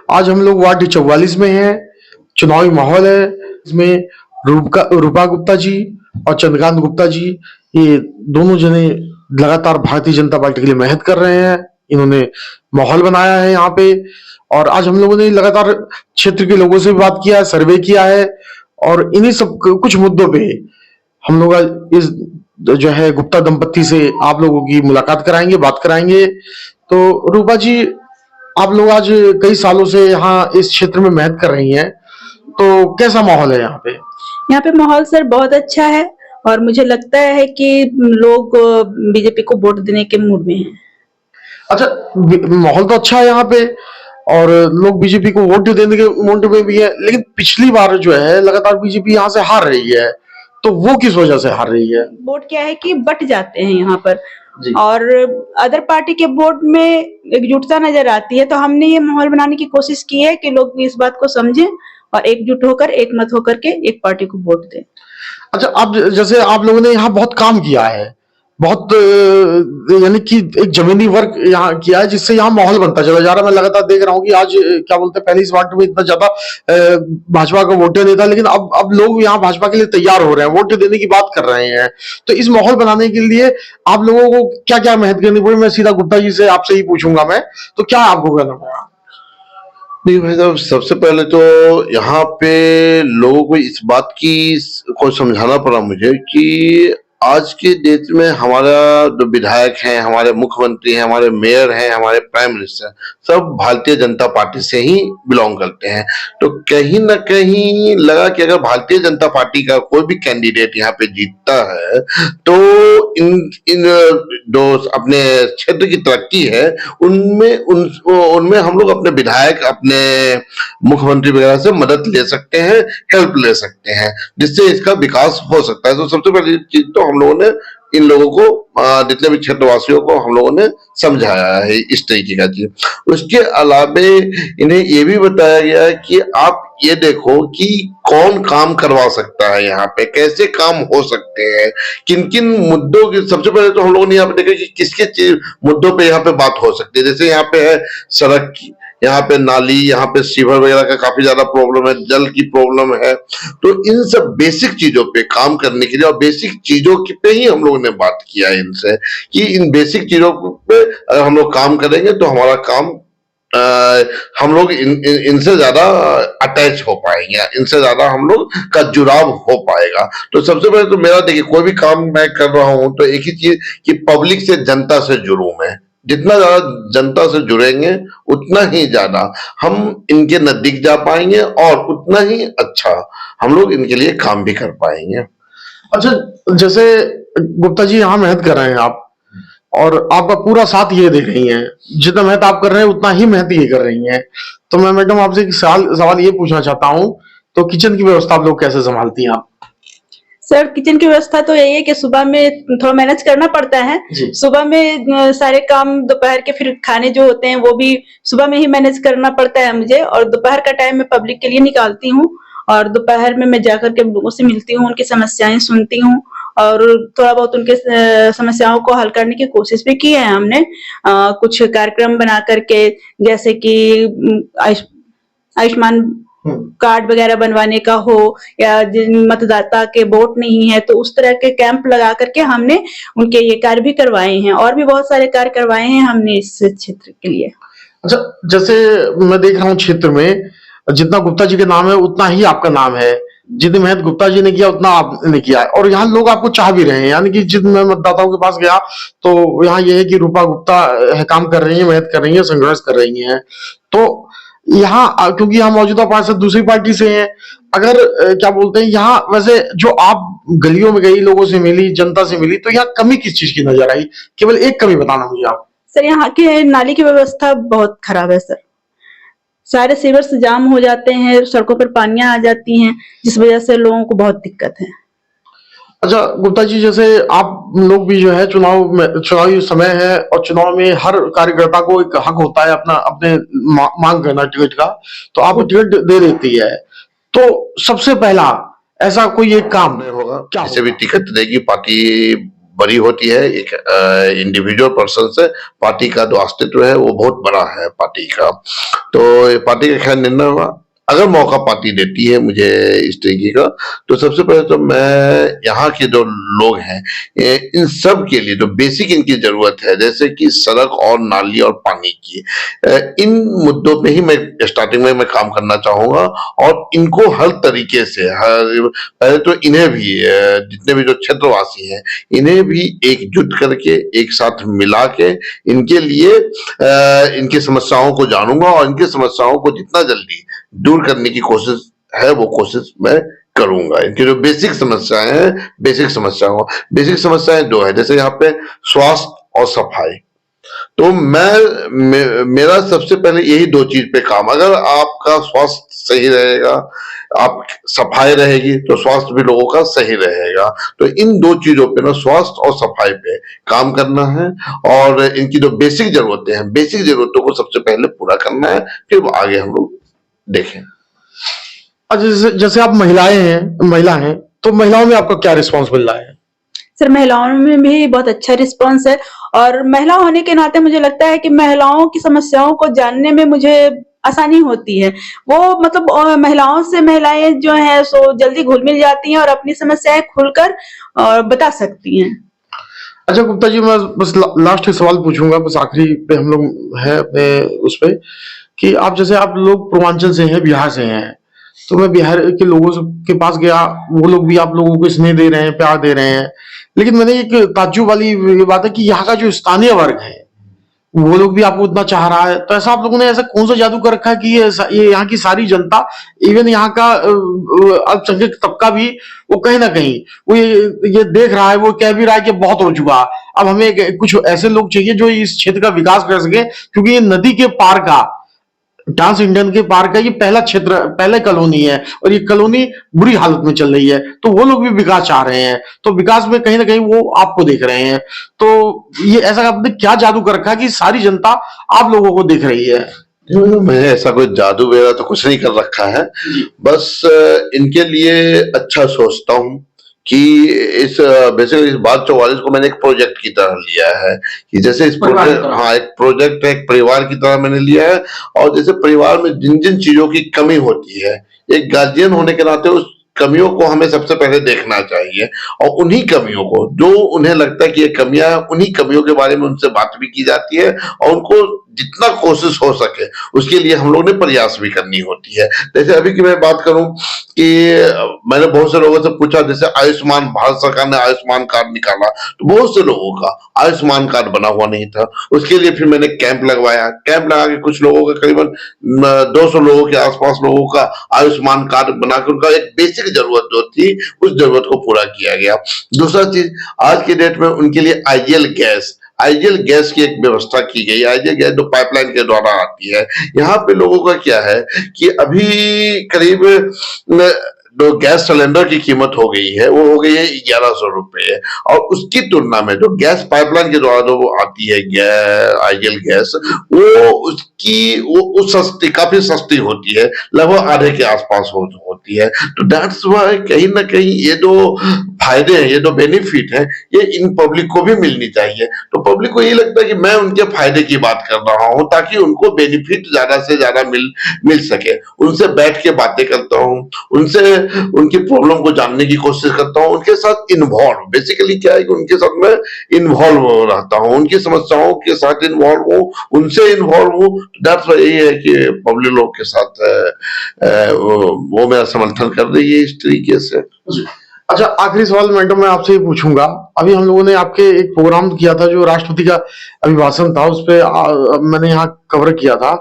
आज हम लोग वार्ड 44 में हैं। चुनावी माहौल है। इसमें रूपा गुप्ता जी और चंद्रकांत गुप्ता जी, ये दोनों जने लगातार भारतीय जनता पार्टी के लिए मेहनत कर रहे हैं। इन्होंने माहौल बनाया है यहाँ पे। और आज हम लोगों ने लगातार क्षेत्र के लोगों से भी बात किया है, सर्वे किया है, और इन्हीं सब कुछ मुद्दों पे हम लोग आज इस जो है गुप्ता दंपत्ति से आप लोगों की मुलाकात कराएंगे, बात कराएंगे। तो रूपा जी, आप लोग आज कई सालों से यहाँ इस क्षेत्र में मेहनत कर रही हैं, तो कैसा माहौल है यहाँ पे? यहाँ पे माहौल सर बहुत अच्छा है और मुझे लगता है कि लोग बीजेपी को वोट देने के मूड में हैं। अच्छा, माहौल तो अच्छा है यहाँ पे और लोग बीजेपी को वोट देने के मूड में भी है, लेकिन पिछली बार जो है लगातार बीजेपी यहाँ से हार रही है, तो वो किस वजह से हार रही है? वोट क्या है कि बट जाते हैं यहाँ पर और अदर पार्टी के वोट में एकजुटता नजर आती है। तो हमने ये माहौल बनाने की कोशिश की है कि लोग इस बात को समझें और एकजुट होकर, एक मत होकर के एक पार्टी को वोट दें। अच्छा, आप जैसे आप लोगों ने यहाँ बहुत काम किया है, बहुत यानी कि एक जमीनी वर्क यहाँ किया है, जिससे यहाँ माहौल बनता चला जा रहा है। मैं लगातार देख रहा हूँ कि आज क्या बोलते हैं, पहले इस वार्ड में इतना ज्यादा भाजपा का वोट नहीं था, लेकिन अब लोग यहाँ भाजपा के लिए तैयार हो रहे हैं, वोट देने की बात कर रहे हैं। तो इस माहौल बनाने के लिए आप लोगों को क्या क्या मेहनत करनी पड़ी? मैं सीधा गुप्ता जी से आपसे ही पूछूंगा। मैं तो क्या आपको करना पड़ा? नहीं भाई साहब, सबसे पहले तो यहाँ पे लोगों को इस बात की को समझाना पड़ा मुझे कि आज के देश में हमारा जो विधायक हैं, हमारे मुख्यमंत्री हैं, हमारे मेयर हैं, हमारे प्राइम मिनिस्टर, सब भारतीय जनता पार्टी से ही बिलोंग करते हैं। तो कहीं ना कहीं लगा कि अगर भारतीय जनता पार्टी का कोई भी कैंडिडेट यहाँ पे जीतता है तो इन इन जो अपने क्षेत्र की तरक्की है उनमें हम लोग अपने विधायक, अपने मुख्यमंत्री वगैरह से मदद ले सकते हैं, हेल्प ले सकते हैं, जिससे इसका विकास हो सकता है। तो सबसे पहली चीज तो हम लोगों ने इन लोगों को, जितने भी क्षेत्रवासियों को हम लोगों ने समझाया है इस तरीके का चीज। उसके अलावे इन्हें ये भी बताया गया है कि आप ये देखो कि कौन काम करवा सकता है, यहाँ पे कैसे काम हो सकते हैं, किन किन मुद्दों की। सबसे पहले तो हम लोगों ने यहाँ पे देखा कि किसके मुद्दों पे यहाँ पे बात हो सकती है। जैसे यहाँ पे है सड़क की, यहाँ पे नाली, यहाँ पे सीवर वगैरह का काफी ज्यादा प्रॉब्लम है, जल की प्रॉब्लम है। तो इन सब बेसिक चीजों पे काम करने के लिए और बेसिक चीजों पे ही हम लोगों ने बात किया है इनसे कि इन बेसिक चीजों पे अगर हम लोग काम करेंगे तो हमारा काम हम लोग इनसे ज्यादा अटैच हो पाएंगे, इनसे ज्यादा हम लोग का जुड़ाव हो पाएगा। तो सबसे पहले तो मेरा देखिए, कोई भी काम मैं कर रहा हूं तो एक ही चीज कि पब्लिक से, जनता से जुड़ूं मैं। जितना ज्यादा जनता से जुड़ेंगे उतना ही ज्यादा हम इनके नजदीक जा पाएंगे और उतना ही अच्छा हम लोग इनके लिए काम भी कर पाएंगे। अच्छा, जैसे गुप्ता जी यहाँ मेहनत कर रहे हैं आप, और आपका पूरा साथ ये दे रही हैं, जितना मेहनत आप कर रहे हैं उतना ही मेहनत ये कर रही हैं। तो मैं मैडम आपसे एक सवाल ये पूछना चाहता हूँ, तो किचन की व्यवस्था आप लोग कैसे संभालती हैं आप? सर, किचन की व्यवस्था तो यही है कि सुबह में थोड़ा मैनेज करना पड़ता है। सुबह में सारे काम, दोपहर के फिर खाने जो होते हैं वो भी सुबह में ही मैनेज करना पड़ता है मुझे, और दोपहर का टाइम मैं पब्लिक के लिए निकालती हूँ और दोपहर में मैं जाकर के लोगों से मिलती हूँ, उनकी समस्याएं सुनती हूँ और थोड़ा बहुत उनके समस्याओं को हल करने की कोशिश भी की है हमने। कुछ कार्यक्रम बना करके, जैसे कि आयुष्मान कार्ड वगैरह बनवाने का हो, या जिन मतदाता के वोट नहीं है तो उस तरह के कैंप लगा करके हमने उनके ये कार्य भी करवाए हैं, और भी बहुत सारे कार्य करवाए हैं हमने इस क्षेत्र के लिए। अच्छा, जैसे मैं देख रहा हूँ क्षेत्र में जितना गुप्ता जी के नाम है उतना ही आपका नाम है, जितनी मेहनत गुप्ता जी ने किया उतना आपने किया है, और यहाँ लोग आपको चाह भी रहे हैं। यानी कि जिन मैं मतदाताओं के पास गया तो यहाँ ये है कि रूपा गुप्ता है, काम कर रही है, मेहनत कर रही है, संघर्ष कर रही है। तो यहाँ क्योंकि यहाँ मौजूदा पार्षद दूसरी पार्टी से हैं, अगर क्या बोलते हैं, यहाँ वैसे जो आप गलियों में गई, लोगों से मिली, जनता से मिली, तो यहाँ कमी किस चीज की नजर आई? केवल एक कमी बताना मुझे आप। सर, यहाँ के नाली की व्यवस्था बहुत खराब है सर। सारे सीवर्स जाम हो जाते हैं, सड़कों पर पानियां आ जाती हैं, जिस वजह से लोगों को बहुत दिक्कत है। अच्छा गुप्ता जी, जैसे आप लोग भी जो है चुनावी समय है और चुनाव में हर कार्यकर्ता को एक हक होता है अपना अपने मांग करना टिकट का, तो आप टिकट दे देती है, तो सबसे पहला ऐसा कोई एक काम होगा क्या जिसे भी टिकट देगी पार्टी बड़ी होती है। एक इंडिविजुअल पर्सन से पार्टी का जो अस्तित्व है वो बहुत बड़ा है पार्टी का। तो पार्टी का खैर निर्णय हुआ, अगर मौका पार्टी देती है मुझे इस तरीके का, तो सबसे पहले तो मैं यहाँ के जो लोग हैं इन सब के लिए जो बेसिक इनकी जरूरत है, जैसे कि सड़क और नाली और पानी की, इन मुद्दों पे ही मैं स्टार्टिंग में मैं काम करना चाहूंगा। और इनको हर तरीके से पहले तो इन्हें भी जितने भी जो क्षेत्रवासी हैं इन्हें भी एकजुट करके एक साथ मिला के इनके लिए इनकी समस्याओं को जानूंगा और इनकी समस्याओं को जितना जल्दी दूर करने की कोशिश है वो कोशिश मैं करूंगा। इनकी जो बेसिक समस्याएं हैं, बेसिक समस्याएं दो है, जैसे यहाँ पे स्वास्थ्य और सफाई। तो मेरा सबसे पहले यही दो चीज पे काम, अगर आपका स्वास्थ्य सही रहेगा, आप सफाई रहेगी तो स्वास्थ्य भी लोगों का सही रहेगा। तो इन दो चीजों पे ना, स्वास्थ्य और सफाई पे काम करना है और इनकी जो बेसिक जरूरतें हैं, बेसिक जरूरतों को सबसे पहले पूरा करना है, फिर आगे हम लोग देखें। अच्छा, जैसे आप महिला हैं, तो महिलाओं में आपका क्या रिस्पांस मिल रहा है? सर महिलाओं में भी बहुत अच्छा रिस्पांस है, और महिला होने के नाते मुझे लगता है कि महिलाओं की समस्याओं को जानने में मुझे आसानी होती है। वो मतलब महिलाओं से महिलाएं जो हैं सो जल्दी घुल मिल जाती हैं और अपनी समस्याएं खुलकर बता सकती हैं। अच्छा गुप्ता जी, मैं बस लास्ट एक सवाल पूछूंगा, बस आखिरी पे हम लोग हैं अपने उस पे, कि आप लोग पूर्वांचल से हैं, बिहार से हैं, तो मैं बिहार के लोगों के पास गया, वो लोग भी आप लोगों को स्नेह दे रहे हैं, प्यार दे रहे हैं, लेकिन मैंने एक ताज्जुब वाली ये बात है कि यहाँ का जो स्थानीय वर्ग है वो लोग भी आपको उतना चाह रहा है। तो ऐसा आप लोगों ने ऐसा कौन सा जादू कर रखा है कि ये यहाँ की सारी जनता, इवन यहाँ का अल्पसंख्यक तबका भी, वो कहीं ना कहीं वो ये देख रहा है, वो कह भी रहा है कि बहुत हो चुका, अब हमें कुछ ऐसे लोग चाहिए जो इस क्षेत्र का विकास कर सके, क्योंकि ये नदी के पार का, ट्रांस इंडियन के पार का ये पहला क्षेत्र, पहले कॉलोनी है, और ये कॉलोनी बुरी हालत में चल रही है, तो वो लोग भी विकास चाह रहे हैं, तो विकास में कहीं ना कहीं वो आपको देख रहे हैं। तो ये ऐसा आपने क्या जादू कर रखा है कि सारी जनता आप लोगों को देख रही है? मैंने ऐसा कोई जादू वगैरह तो कुछ नहीं कर रखा है, बस इनके लिए अच्छा सोचता हूँ कि इस बेसिकली इस बात 44 को मैंने एक प्रोजेक्ट की तरह लिया है, कि जैसे इस प्रोजेक्ट, हाँ एक प्रोजेक्ट है, एक परिवार की तरह मैंने लिया है। और जैसे परिवार में जिन जिन चीजों की कमी होती है, एक गार्जियन होने के नाते उस कमियों को हमें सबसे पहले देखना चाहिए, और उन्हीं कमियों को जो उन्हें लगता है कि ये कमियां हैं, उन्हीं कमियों के बारे में उनसे बात भी की जाती है, और उनको जितना कोशिश हो सके उसके लिए हम लोग ने प्रयास भी करनी होती है। जैसे अभी की मैं बात करूं कि मैंने बहुत से लोगों से पूछा, जैसे आयुष्मान, भारत सरकार ने आयुष्मान कार्ड निकाला, तो बहुत से लोगों का आयुष्मान कार्ड बना हुआ नहीं था। उसके लिए फिर मैंने कैंप लगवाया, कैंप लगा के कुछ लोगों का, करीबन 200 लोगों के आसपास लोगों का आयुष्मान कार्ड बनाकर उनका एक बेसिक जरूरत जो थी उस जरूरत को पूरा किया गया। दूसरा चीज, आज के डेट में उनके लिए आईजीएल गैस की एक व्यवस्था की गई। आईजीएल गैस जो पाइपलाइन के द्वारा आती है। यहाँ पे लोगों का क्या है कि अभी करीब जो गैस सिलेंडर की कीमत हो गई है वो हो गई है 1100 रुपए, और उसकी तुलना में जो गैस पाइपलाइन के द्वारा जो वो आती है आईजीएल गैस, वो सस्ती, काफी सस्ती होती है, लगभग आधे के आसपास होती है। तो दैट्स व्हाई कहीं ना कहीं ये जो फायदे हैं, ये जो बेनिफिट है, ये इन पब्लिक को भी मिलनी चाहिए। तो पब्लिक को ये लगता है कि मैं उनके फायदे की बात कर रहा हूँ ताकि उनको बेनिफिट ज्यादा से ज्यादा मिल सके। उनसे बैठ के बातें करता हूँ, उनसे उनकी प्रॉब्लम को जानने की कोशिश करता हूँ, उनके साथ इन्वॉल्व, बेसिकली क्या है कि उनके साथ मैं इन्वॉल्व रहता हूँ, उनकी समस्याओं के साथ इन्वॉल्व हूँ, उनसे इन्वॉल्व हूँ। दैट्स व्हाई यही है कि पब्लिक लोग के साथ वो मेरा समर्थन कर रही है इस तरीके से। अच्छा, आखिरी सवाल मैडम मैं आपसे ये पूछूंगा, अभी हम लोगों ने आपके एक प्रोग्राम किया था जो राष्ट्रपति का अभिभाषण था, उस पर मैंने यहाँ कवर किया था,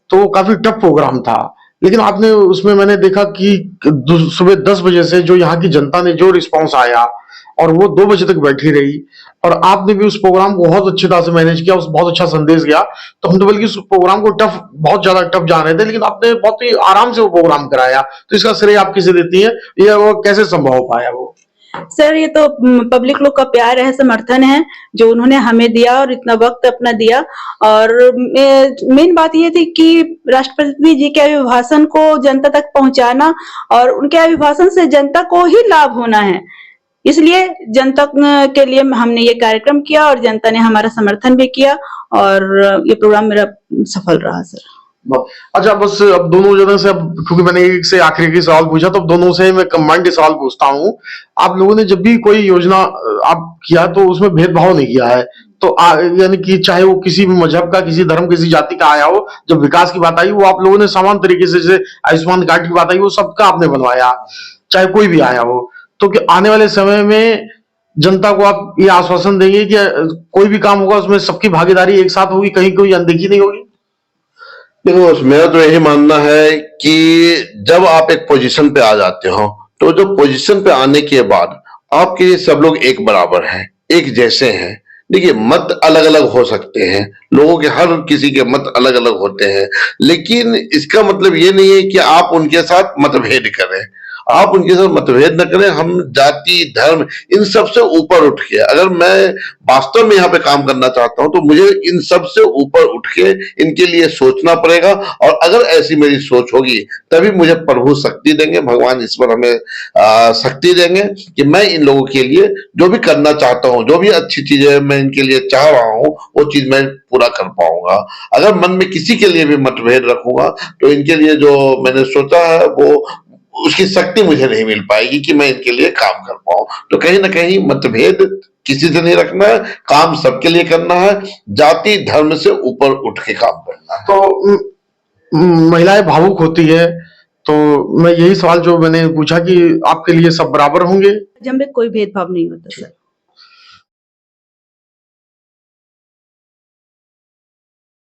तो काफी टफ प्रोग्राम था, लेकिन आपने उसमें मैंने देखा कि सुबह 10 बजे से जो यहाँ की जनता ने जो रिस्पांस आया, और वो 2 बजे तक बैठी रही, और आपने भी उस प्रोग्राम को बहुत अच्छी तरह से मैनेज किया, उस बहुत अच्छा संदेश गया। तो हम तो बल्कि उस प्रोग्राम को बहुत ज्यादा टफ जान रहे थे, लेकिन आपने बहुत ही आराम से वो प्रोग्राम कराया, तो इसका श्रेय आप किसे देती हैं, ये वो कैसे संभव हो पाया वो? सर ये तो पब्लिक लोग का प्यार है, समर्थन है जो उन्होंने हमें दिया और इतना वक्त अपना दिया। और मेन बात ये थी कि राष्ट्रपति जी के अभिभाषण को जनता तक पहुंचाना, और उनके अभिभाषण से जनता को ही लाभ होना है। इसलिए जनता के लिए हमने ये कार्यक्रम किया और जनता ने हमारा समर्थन भी किया और ये प्रोग्राम मेरा सफल रहा सर। अच्छा, बस अब दोनों जनों से, अब क्योंकि मैंने एक से आखिरी की सवाल पूछा तो अब दोनों से मैं कंबाइंड सवाल पूछता हूँ। आप लोगों ने जब भी कोई योजना आप किया तो उसमें भेदभाव नहीं किया है, तो यानी कि चाहे वो किसी भी मजहब का, किसी धर्म, किसी जाति का आया हो, जब विकास की बात आई वो आप लोगों ने समान तरीके से, जैसे आयुष्मान कार्ड की बात आई वो सबका आपने बनवाया, चाहे कोई भी आया हो। तो कि आने वाले समय में जनता को आप ये आश्वासन देंगे कि कोई भी काम होगा उसमें सबकी भागीदारी एक साथ होगी, कहीं कोई अनदेखी नहीं होगी? देखो, मेरा तो यही मानना है कि जब आप एक पोजीशन पे आ जाते हो तो जो पोजीशन पे आने के बाद आपके लिए सब लोग एक बराबर हैं, एक जैसे हैं। देखिए, मत अलग अलग हो सकते हैं, लोगों के हर किसी के मत अलग अलग होते हैं, लेकिन इसका मतलब ये नहीं है कि आप उनके साथ मतभेद करें। आप उनके साथ मतभेद न करें। हम जाति, धर्म, इन सब से ऊपर उठ के, अगर मैं वास्तव में यहाँ पे काम करना चाहता हूं तो मुझे इन सब से ऊपर उठ के इनके लिए सोचना पड़ेगा। और अगर ऐसी मेरी सोच होगी तभी मुझे प्रभु शक्ति देंगे, भगवान ईश्वर हमें शक्ति देंगे कि मैं इन लोगों के लिए जो भी करना चाहता हूँ, जो भी अच्छी चीजें मैं इनके लिए चाह रहा हूँ, वो चीज मैं पूरा कर पाऊंगा। अगर मन में किसी के लिए भी मतभेद रखूंगा तो इनके लिए जो मैंने सोचा है वो उसकी शक्ति मुझे नहीं मिल पाएगी कि मैं इनके लिए काम कर पाऊं। तो कहीं ना कहीं मतभेद किसी से नहीं रखना है, काम सबके लिए करना है, जाति धर्म से ऊपर उठ के काम करना है। तो महिलाएं भावुक होती है, तो मैं यही सवाल जो मैंने पूछा कि आपके लिए सब बराबर होंगे? जब में कोई भेदभाव नहीं होता सर।